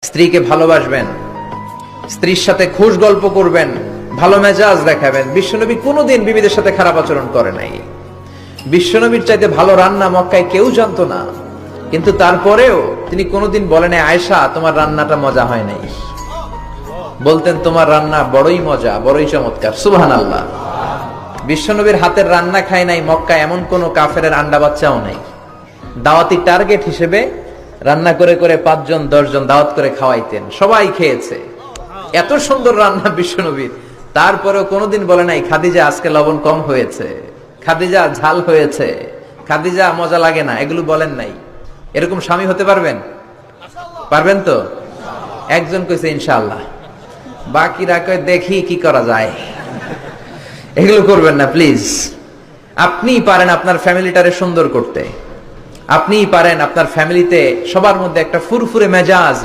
স্ত্রীকে ভালোবাসবেন, স্ত্রীর সাথে খুশ গল্প করবেন, ভালো মেজাজ দেখাবেন। বিশ্বনবী কোনোদিন বিবিদের সাথে খারাপ আচরণ করে নাই। বিশ্বনবীর চাইতে ভালো রান্না মক্কায় কেউ জানতো না, কিন্তু তারপরেও তিনি কোনোদিন বলেন আয়েশা তোমার রান্নাটা মজা হয় নাই। বলতেন তোমার রান্না বড়ই মজা, বড়ই চমৎকার। সুবহানাল্লাহ। বিশ্বনবীর হাতের রান্না খায় নাই মক্কায় এমন কোন কাফেরের আন্ডা বাচ্চাও নাই। দাওয়াতি টার্গেট হিসেবে রান্না করে করে 5 জন 10 জন দাওয়াত করে খাওয়াইতেন, সবাই খেয়েছে। এত সুন্দর রান্না বিশ্বনবীর, তারপরেও কোনোদিন বলে নাই খাদিজা আজকে লবণ কম হয়েছে, খাদিজা ঝাল হয়েছে, খাদিজা মজা লাগে না, এগুলো বলেন নাই। এরকম স্বামী হতে পারবেন? পারবেন তো? একজন কইছে ইনশাআল্লাহ, বাকিরা কয় দেখি কি করা যায়। এগুলো করবেন না প্লিজ। আপনিই পারেন আপনার ফ্যামিলিটারে সুন্দর করতে, আপনিই পারেন আপনার ফ্যামিলিতে সবার মধ্যে একটা ফুরফুরে মেজাজ